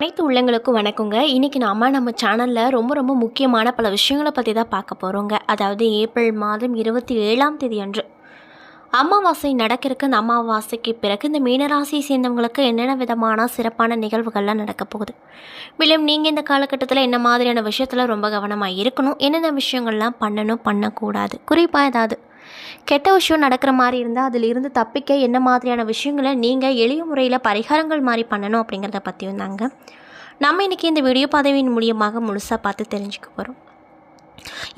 அனைத்து உள்ளங்களுக்கும் வணக்கங்க. இன்றைக்கி நம்ம சேனலில் ரொம்ப முக்கியமான பல விஷயங்களை பற்றி தான் பார்க்க போகிறோங்க. அதாவது ஏப்ரல் மாதம் 27ஆம் தேதி அன்று அமாவாசை நடக்கிறதுக்கு, அந்த அமாவாசைக்கு பிறகு இந்த மீனராசியை சேர்ந்தவங்களுக்கு என்னென்ன விதமான சிறப்பான நிகழ்வுகள்லாம் நடக்க போகுது, மேலும் நீங்கள் இந்த காலகட்டத்தில் என்ன மாதிரியான விஷயத்தில் ரொம்ப கவனமாக இருக்கணும், என்னென்ன விஷயங்கள்லாம் பண்ணணும் பண்ணக்கூடாது, குறிப்பாக ஏதாவது கெட்ட விஷயம் நடக்கிற மாதிரி இருந்தால் அதிலிருந்து தப்பிக்க என்ன மாதிரியான விஷயங்களை நீங்கள் எளிய முறையில் பரிகாரங்கள் மாதிரி பண்ணணும் அப்படிங்கிறத பற்றி வந்தாங்க நம்ம இன்றைக்கி இந்த வீடியோ பதிவின் மூலியமாக முழுசாக பார்த்து தெரிஞ்சுக்க போகிறோம்.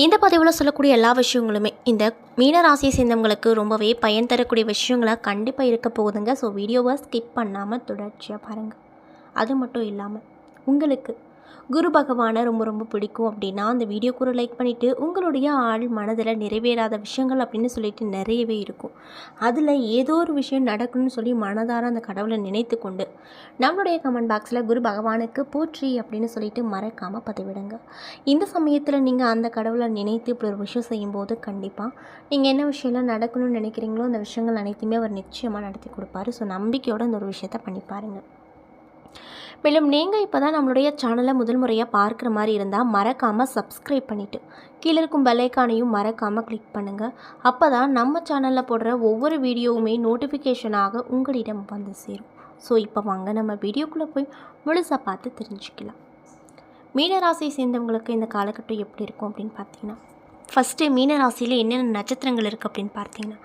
இந்த பதிவில் சொல்லக்கூடிய எல்லா விஷயங்களுமே இந்த மீனராசியை சேர்ந்தவங்களுக்கு ரொம்பவே பயன் தரக்கூடிய விஷயங்களாக கண்டிப்பாக இருக்க போகுதுங்க. ஸோ வீடியோவை ஸ்கிப் பண்ணாமல் தொடர்ச்சியாக பாருங்கள். அது மட்டும் இல்லாமல் உங்களுக்கு குரு பகவானை ரொம்ப பிடிக்கும் அப்படின்னா அந்த வீடியோக்கு ஒரு லைக் பண்ணிவிட்டு, உங்களுடைய ஆள் மனதில் நிறைவேறாத விஷயங்கள் அப்படின்னு சொல்லிட்டு நிறையவே இருக்கும், அதில் ஏதோ ஒரு விஷயம் நடக்கணும்னு சொல்லி மனதார அந்த கடவுளை நினைத்து கொண்டு நம்மளுடைய கமெண்ட் பாக்ஸில் குரு பகவானுக்கு போற்றி அப்படின்னு சொல்லிட்டு மறக்காமல் பதிவிடுங்க. இந்த சமயத்தில் நீங்கள் அந்த கடவுளை நினைத்து இப்படி ஒரு விஷயம் செய்யும்போது கண்டிப்பாக நீங்கள் என்ன விஷயம்லாம் நடக்கணும்னு நினைக்கிறீங்களோ அந்த விஷயங்கள் அனைத்துமே அவர் நிச்சயமாக நடத்தி கொடுப்பாரு. ஸோ நம்பிக்கையோடு அந்த ஒரு விஷயத்தை பண்ணி பாருங்கள். மேலும் நீங்கள் இப்போ தான் நம்மளுடைய சேனலை முதல் முறையாக பார்க்குற மாதிரி இருந்தால் மறக்காமல் சப்ஸ்கிரைப் பண்ணிவிட்டு கீழே இருக்கும் பெல்லைக்கானையும் மறக்காமல் கிளிக் பண்ணுங்கள். அப்போ தான் நம்ம சேனலில் போடுற ஒவ்வொரு வீடியோவுமே நோட்டிஃபிகேஷனாக உங்களிடம் வந்து சேரும். ஸோ இப்போ வாங்க நம்ம வீடியோக்குள்ளே போய் முழுசாக பார்த்து தெரிஞ்சுக்கலாம். மீனராசியை சேர்ந்தவங்களுக்கு இந்த காலகட்டம் எப்படி இருக்கும் அப்படின்னு பார்த்தீங்கன்னா, ஃபஸ்ட்டு மீனராசியில் என்னென்ன நட்சத்திரங்கள் இருக்குது அப்படின்னு பார்த்தீங்கன்னா,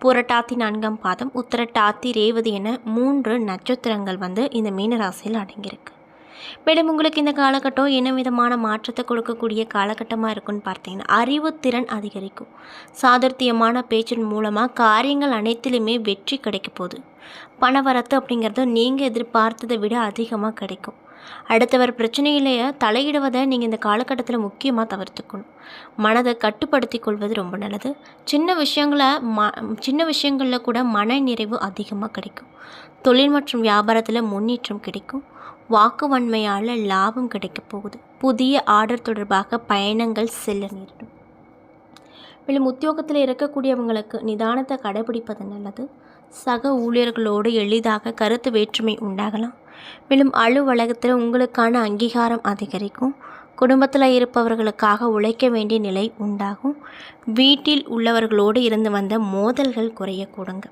புரட்டாதி 4ஆம் பாதம், உத்திரட்டாதி, ரேவதி என 3 நட்சத்திரங்கள் இந்த மீனராசியில் அடங்கியிருக்கு. மேலும் உங்களுக்கு இந்த காலகட்டம் என்ன விதமான மாற்றத்தை கொடுக்கக்கூடிய காலகட்டமாக இருக்குன்னு பார்த்தீங்கன்னா, அறிவுத்திறன் அதிகரிக்கும். சாதுர்த்தியமான பேச்சின் மூலமாக காரியங்கள் அனைத்திலுமே வெற்றி கிடைக்க போகுது. பணவரத்து அப்படிங்கிறது நீங்கள் எதிர்பார்த்ததை விட அதிகமாக கிடைக்கும். அடுத்தவர் பிரச்சனையிலேயே தலையிடுவதை நீங்கள் இந்த காலகட்டத்தில் முக்கியமாக தவிர்த்துக்கணும். மனதை கட்டுப்படுத்தி கொள்வது ரொம்ப நல்லது. சின்ன விஷயங்களில் கூட மன நிறைவு அதிகமாக கிடைக்கும். தொழில் மற்றும் வியாபாரத்தில் முன்னேற்றம் கிடைக்கும். வாக்குவன்மையால் லாபம் கிடைக்க போகுது. புதிய ஆர்டர் தொடர்பாக பயணங்கள் செல்ல நேரிடும். மேலும் உத்தியோகத்தில் இருக்கக்கூடியவங்களுக்கு நிதானத்தை கடைபிடிப்பது நல்லது. சக ஊழியர்களோடு எளிதாக கருத்து வேற்றுமை உண்டாகலாம். மேலும் அலுவலகத்தில் உங்களுக்கான அங்கீகாரம் அதிகரிக்கும். குடும்பத்தில் இருப்பவர்களுக்காக உழைக்க வேண்டிய நிலை உண்டாகும். வீட்டில் உள்ளவர்களோடு இருந்து வந்த மோதல்கள் குறையக்கூடுங்க.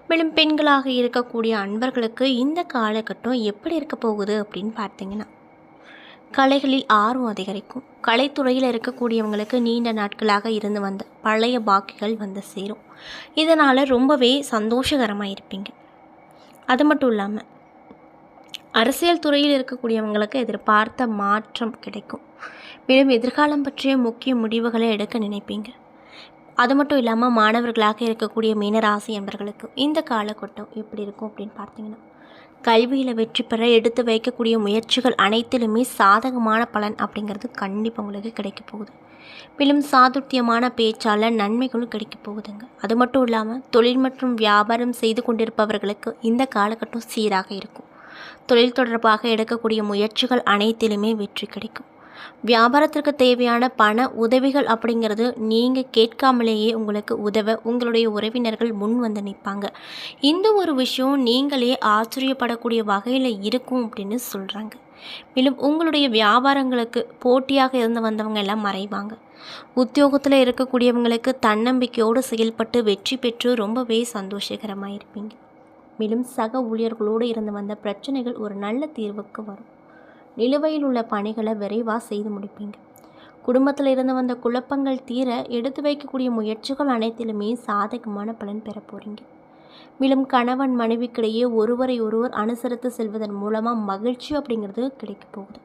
மேலும் பெண்களாக இருக்கக்கூடிய அன்பர்களுக்கு இந்த காலகட்டம் எப்படி இருக்க போகுது அப்படின்னு பார்த்தீங்கன்னா, கலைகளில் ஆர்வம் அதிகரிக்கும். கலைத்துறையில் இருக்கக்கூடியவங்களுக்கு நீண்ட நாட்களாக இருந்து வந்த பழைய பாக்கிகள் சேரும். இதனால் ரொம்பவே சந்தோஷகரமாக இருப்பீங்க. அது மட்டும் இல்லாமல் அரசியல் துறையில் இருக்கக்கூடியவங்களுக்கு எதிர்பார்த்த மாற்றம் கிடைக்கும். மேலும் எதிர்காலம் பற்றிய முக்கிய முடிவுகளை எடுக்க நினைப்பீங்க. அது மட்டும் இல்லாமல் மாணவர்களாக இருக்கக்கூடிய மீனராசி என்பவர்களுக்கு இந்த காலகட்டம் எப்படி இருக்கும் அப்படின்னு பார்த்தீங்கன்னா, கல்வியில் வெற்றி பெற எடுத்து வைக்கக்கூடிய முயற்சிகள் அனைத்திலுமே சாதகமான பலன் அப்படிங்கிறது கண்டிப்பாக உங்களுக்கு கிடைக்க போகுது. மேலும் சாதுர்த்தியமான பேச்சால் நன்மைகளும் கிடைக்க போகுதுங்க. அது மட்டும் இல்லாமல் தொழில் மற்றும் வியாபாரம் செய்து கொண்டிருப்பவர்களுக்கு இந்த காலகட்டம் சீராக இருக்கும். தொழில் தொடர்பாக எடுக்கக்கூடிய முயற்சிகள் அனைத்திலுமே வெற்றி கிடைக்கும். வியாபாரத்திற்கு தேவையான பண உதவிகள் அப்படிங்கிறது நீங்கள் கேட்காமலேயே உங்களுக்கு உதவ உங்களுடைய உறவினர்கள் முன் வந்து நிற்பாங்க. இந்த ஒரு விஷயம் நீங்களே ஆச்சரியப்படக்கூடிய வகையில் இருக்கும் அப்படின்னு சொல்கிறாங்க. மேலும் உங்களுடைய வியாபாரங்களுக்கு போட்டியாக இருந்து வந்தவங்க எல்லாம் மறைவாங்க. உத்தியோகத்தில் இருக்கக்கூடியவங்களுக்கு தன்னம்பிக்கையோடு செயல்பட்டு வெற்றி பெற்று ரொம்பவே சந்தோஷகரமாக இருப்பீங்க. மேலும் சக ஊழியர்களோடு இருந்து வந்த பிரச்சனைகள் ஒரு நல்ல தீர்வுக்கு வரும். நிலுவையில் உள்ள பணிகளை விரைவாக செய்து முடிப்பீங்க. குடும்பத்தில் இருந்து வந்த குழப்பங்கள் தீர எடுத்து வைக்கக்கூடிய முயற்சிகள் அனைத்திலுமே சாதகமான பலன் பெற போகிறீங்க. மேலும் கணவன் மனைவிக்கிடையே ஒருவரை ஒருவர் அனுசரித்து செல்வதன் மூலமாக மகிழ்ச்சி அப்படிங்கிறது கிடைக்க போகுது.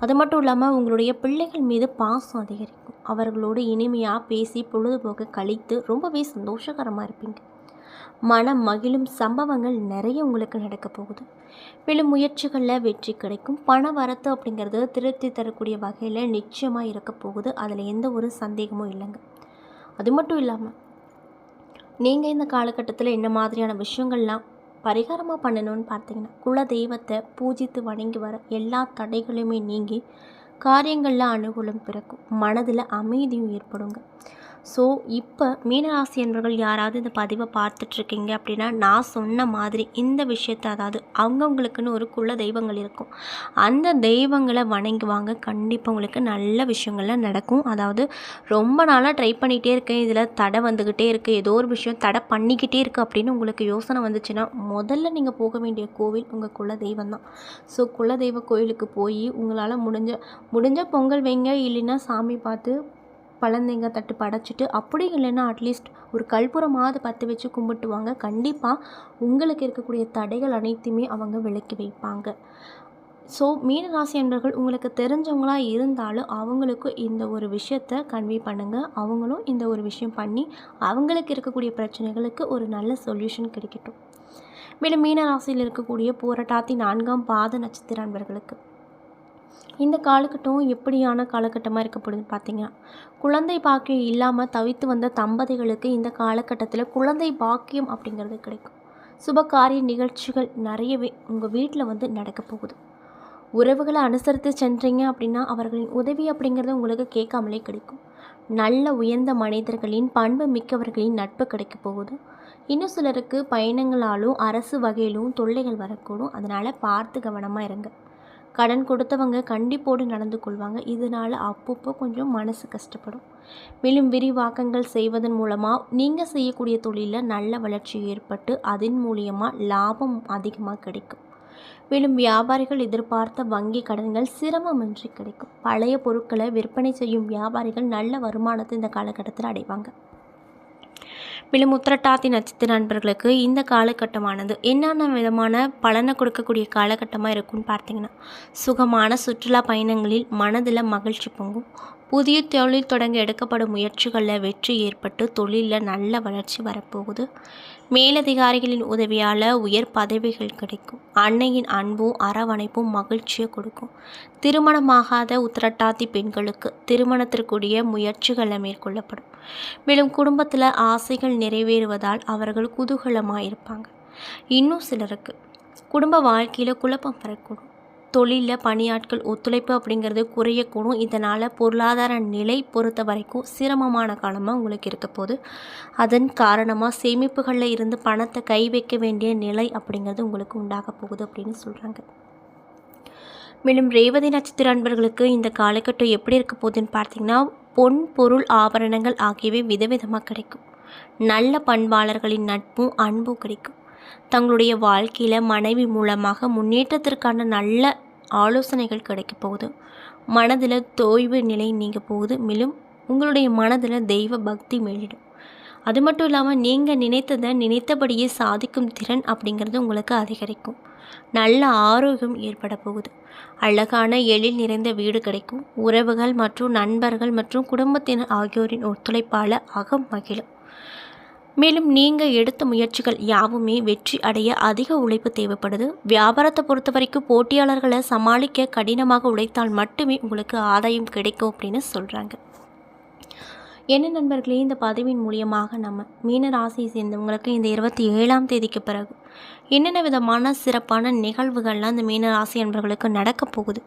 அது மட்டும் இல்லாமல் உங்களுடைய பிள்ளைகள் மீது பாசம் அதிகரிக்கும். அவர்களோடு இனிமையாக பேசி பொழுதுபோக்க கழித்து ரொம்பவே சந்தோஷகரமாக இருப்பீங்க. மனம் மகிழும் சம்பவங்கள் நிறைய உங்களுக்கு நடக்க போகுது. மேலும் முயற்சிகளில் வெற்றி கிடைக்கும். பண வரத்து அப்படிங்கிறது திருப்தி தரக்கூடிய வகையில் நிச்சயமாக இருக்க போகுது. அதில் எந்த ஒரு சந்தேகமும் இல்லைங்க. அது மட்டும் இல்லாமல் நீங்கள் இந்த காலகட்டத்தில் என்ன மாதிரியான விஷயங்கள்லாம் பரிகாரமாக பண்ணணும்னு பார்த்தீங்கன்னா, குல தெய்வத்தை பூஜித்து வணங்கி வர எல்லா தடைகளுமே நீங்கி காரியங்களில் அனுகூலம் பிறக்கும். மனதில் அமைதியும் ஏற்படுங்க. ஸோ இப்போ மீனராசி என்பவர்கள் யாராவது இந்த பதிவை பார்த்துட்ருக்கீங்க அப்படின்னா, நான் சொன்ன மாதிரி இந்த விஷயத்தை, அதாவது அவங்கவுங்களுக்குன்னு ஒரு குல தெய்வங்கள் இருக்கும், அந்த தெய்வங்களை வணங்குவாங்க. கண்டிப்பாக உங்களுக்கு நல்ல விஷயங்கள்லாம் நடக்கும். அதாவது ரொம்ப நாளாக ட்ரை பண்ணிகிட்டே இருக்கேன், இதில் தடை வந்துக்கிட்டே இருக்குது, ஏதோ ஒரு விஷயம் தடை பண்ணிக்கிட்டே இருக்குது அப்படின்னு உங்களுக்கு யோசனை வந்துச்சுன்னா, முதல்ல நீங்கள் போக வேண்டிய கோவில் உங்கள் குல தெய்வம் தான். ஸோ குலதெய்வ கோயிலுக்கு போய் உங்களால் முடிஞ்ச பொங்கல் வைங்க, இல்லைன்னா சாமி பார்த்து பழந்தேங்காய் தட்டு படைச்சிட்டு, அப்படி இல்லைன்னா அட்லீஸ்ட் ஒரு கற்பூரமாவது பற்ற வச்சு கும்பிட்டு வாங்க. கண்டிப்பாக உங்களுக்கு இருக்கக்கூடிய தடைகள் அனைத்துமே அவங்க விலக்கி வைப்பாங்க. ஸோ மீனராசி என்பவர்கள் உங்களுக்கு தெரிஞ்சவங்களாக இருந்தாலும் அவங்களுக்கு இந்த ஒரு விஷயத்தை கன்வே பண்ணுங்கள். அவங்களும் இந்த ஒரு விஷயம் பண்ணி அவங்களுக்கு இருக்கக்கூடிய பிரச்சனைகளுக்கு ஒரு நல்ல சொல்யூஷன் கிடைக்கட்டும். மேலும் மீனராசியில் இருக்கக்கூடிய பூரட்டாதி 4ஆம் பாத நட்சத்திர அன்பர்களுக்கு இந்த காலகட்டம் எப்படியான காலகட்டமாக இருக்க போகுதுன்னு பார்த்தீங்கன்னா, குழந்தை பாக்கியம் இல்லாமல் தவித்து வந்த தம்பதிகளுக்கு இந்த காலகட்டத்தில் குழந்தை பாக்கியம் அப்படிங்கிறது கிடைக்கும். சுபகாரிய நிகழ்ச்சிகள் நிறையவே உங்கள் வீட்டில் நடக்க போகுது. உறவுகளை அனுசரித்து சென்றீங்க அப்படின்னா அவர்களின் உதவி அப்படிங்கிறது உங்களுக்கு கேட்காமலே கிடைக்கும். நல்ல உயர்ந்த மனிதர்களின் பண்பு மிக்கவர்களின் நட்பு கிடைக்க போகுது. இன்னும் சிலருக்கு பயணங்களாலும் அரசு வகையிலும் தொல்லைகள் வரக்கூடும். அதனால் பார்த்து கவனமாக இருங்க. கடன் கொடுத்தவங்க கண்டிப்போடு நடந்து கொள்வாங்க. இதனால் அப்பப்போ கொஞ்சம் மனசு கஷ்டப்படும். மேலும் விரிவாக்கங்கள் செய்வதன் மூலமாக நீங்கள் செய்யக்கூடிய தொழிலில் நல்ல வளர்ச்சி ஏற்பட்டு அதன் மூலியமாக லாபம் அதிகமாக கிடைக்கும். மேலும் வியாபாரிகள் எதிர்பார்த்த வங்கி கடன்கள் சிரமமின்றி கிடைக்கும். பழைய பொருட்களை விற்பனை செய்யும் வியாபாரிகள் நல்ல வருமானத்தை இந்த காலகட்டத்தில் அடைவாங்க. மேலும் உத்திரட்டாதி நட்சத்திர நண்பர்களுக்கு இந்த காலகட்டமானது என்னென்ன விதமான பலனை கொடுக்கக்கூடிய காலகட்டமாக இருக்குன்னு பார்த்தீங்கன்னா, சுகமான சுற்றுலா பயணங்களில் மனதில் மகிழ்ச்சி பொங்கும். புதிய தொழில் தொடங்க எடுக்கப்படும் முயற்சிகளில் வெற்றி ஏற்பட்டு தொழிலில் நல்ல வளர்ச்சி வரப்போகுது. மேலதிகாரிகளின் உதவியால் உயர் பதவிகள் கிடைக்கும். அன்னையின் அன்பும் அரவணைப்பும் மகிழ்ச்சியை கொடுக்கும். திருமணமாகாத உத்திரட்டாதி பெண்களுக்கு திருமணத்திற்குரிய முயற்சிகளை மேற்கொள்ளப்படும். மேலும் குடும்பத்தில் ஆசைகள் நிறைவேறுவதால் அவர்கள் குதூகலமாக இருப்பாங்க. இன்னும் சிலருக்கு குடும்ப வாழ்க்கையில் குழப்பம் வரக்கூடும். தொழிலில் பணியாட்கள் ஒத்துழைப்பு அப்படிங்கிறது குறையக்கூடும். இதனால் பொருளாதார நிலை பொறுத்த வரைக்கும் சிரமமான காலமாக உங்களுக்கு இருக்க போது. அதன் காரணமாக சேமிப்புகளில் இருந்து பணத்தை கை வைக்க வேண்டிய நிலை அப்படிங்கிறது உங்களுக்கு உண்டாக போகுது அப்படின்னு சொல்கிறாங்க. மேலும் ரேவதி நட்சத்திர அன்பர்களுக்கு இந்த காலகட்டம் எப்படி இருக்க போகுதுன்னு பார்த்தீங்கன்னா, பொன் பொருள் ஆபரணங்கள் ஆகியவை விதவிதமாக கிடைக்கும். நல்ல பண்பாளர்களின் நட்பும் அன்பும் கிடைக்கும். தங்களுடைய வாழ்க்கையில் மனைவி மூலமாக முன்னேற்றத்திற்கான நல்ல ஆலோசனைகள் கிடைக்க போகுது. மனதில் தோய்வு நிலை நீங்க போகுது. மேலும் உங்களுடைய மனதில் தெய்வ பக்தி மேலிடும். அது மட்டும் இல்லாமல் நீங்கள் நினைத்ததை நினைத்தபடியே சாதிக்கும் திறன் அப்படிங்கிறது உங்களுக்கு அதிகரிக்கும். நல்ல ஆரோக்கியம் ஏற்பட போகுது. அழகான எழில் நிறைந்த வீடு கிடைக்கும். உறவுகள் மற்றும் நண்பர்கள் மற்றும் குடும்பத்தினர் ஆகியோரின் ஒத்துழைப்பால் அகம் மகிழும். மேலும் நீங்கள் எடுத்த முயற்சிகள் யாவுமே வெற்றி அடைய அதிக உழைப்பு தேவைப்படுது. வியாபாரத்தை பொறுத்த வரைக்கும் போட்டியாளர்களை சமாளிக்க கடினமாக உழைத்தால் மட்டுமே உங்களுக்கு ஆதாயம் கிடைக்கும் அப்படின்னு சொல்கிறாங்க. என்ன நண்பர்களே, இந்த பதிவின் மூலியமாக நம்ம மீன ராசியை சேர்ந்தவங்களுக்கு இந்த 27ஆம் தேதிக்கு பிறகு என்னென்ன விதமான சிறப்பான நிகழ்வுகள்லாம் இந்த மீன ராசி என்பவர்களுக்கு நடக்க போகுது,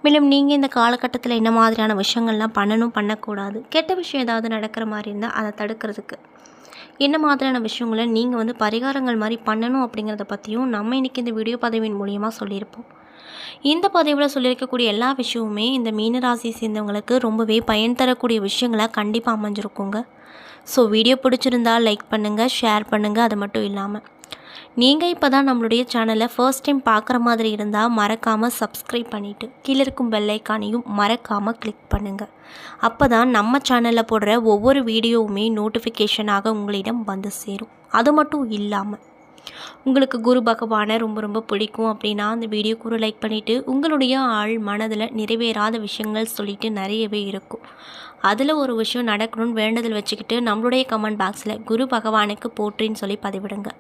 மேலும் நீங்கள் இந்த காலகட்டத்தில் என்ன மாதிரியான விஷயங்கள்லாம் பண்ணணும் பண்ணக்கூடாது, கெட்ட விஷயம் ஏதாவது நடக்கிற மாதிரி இருந்தால் அதை தடுக்கிறதுக்கு என்ன மாதிரியான விஷயங்களை நீங்கள் பரிகாரங்கள் மாதிரி பண்ணணும் அப்படிங்கிறத பற்றியும் நம்ம இன்றைக்கி இந்த வீடியோ பதிவின் மூலியமாக சொல்லியிருப்போம். இந்த பதிவில் சொல்லியிருக்கக்கூடிய எல்லா விஷயமுமே இந்த மீனராசியை சேர்ந்தவங்களுக்கு ரொம்பவே பயன் தரக்கூடிய விஷயங்களாக கண்டிப்பாக அமைஞ்சிருக்குங்க. ஸோ வீடியோ பிடிச்சிருந்தால் லைக் பண்ணுங்கள், ஷேர் பண்ணுங்கள். அது மட்டும் இல்லாமல் நீங்கள் இப்போ தான் நம்மளுடைய சேனலை ஃபர்ஸ்ட் டைம் பார்க்குற மாதிரி இருந்தால் மறக்காமல் சப்ஸ்கிரைப் பண்ணிவிட்டு கீழே இருக்கும் பெல் ஐக்கானையும் மறக்காமல் கிளிக் பண்ணுங்கள். அப்போ தான் நம்ம சேனலில் போடுற ஒவ்வொரு வீடியோவுமே நோட்டிஃபிகேஷனாக உங்களிடம் வந்து சேரும். அது மட்டும் இல்லாமல் உங்களுக்கு குரு பகவானை ரொம்ப ரொம்ப பிடிக்கும் அப்படின்னா அந்த வீடியோக்கு ஒரு லைக் பண்ணிவிட்டு, உங்களுடைய ஆள் மனதில் நிறைவேறாத விஷயங்கள் சொல்லிட்டு நிறையவே இருக்கும், அதில் ஒரு விஷயம் நடக்கணும்னு வேண்டுதல் வச்சுக்கிட்டு நம்மளுடைய கமெண்ட் பாக்ஸில் குரு பகவானுக்கு போற்றின்னு சொல்லி பதிவிடுங்க.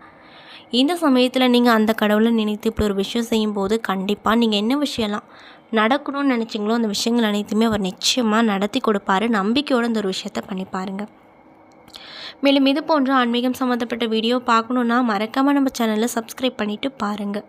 இந்த சமயத்தில் நீங்கள் அந்த கடவுளை நினைத்து இப்படி ஒரு விஷயம் செய்யும்போது கண்டிப்பாக நீங்கள் என்ன விஷயம்லாம் நடக்கணும்னு நினச்சிங்களோ அந்த விஷயங்கள் அனைத்துமே அவர் நிச்சயமாக நடத்தி கொடுப்பாரு. நம்பிக்கையோடு இந்த ஒரு விஷயத்தை பண்ணி பாருங்கள். மேலும் இது போன்ற ஆன்மீகம் சம்மந்தப்பட்ட வீடியோ பார்க்கணுன்னா மறக்காமல் நம்ம சேனலை சப்ஸ்கிரைப் பண்ணிவிட்டு பாருங்கள்.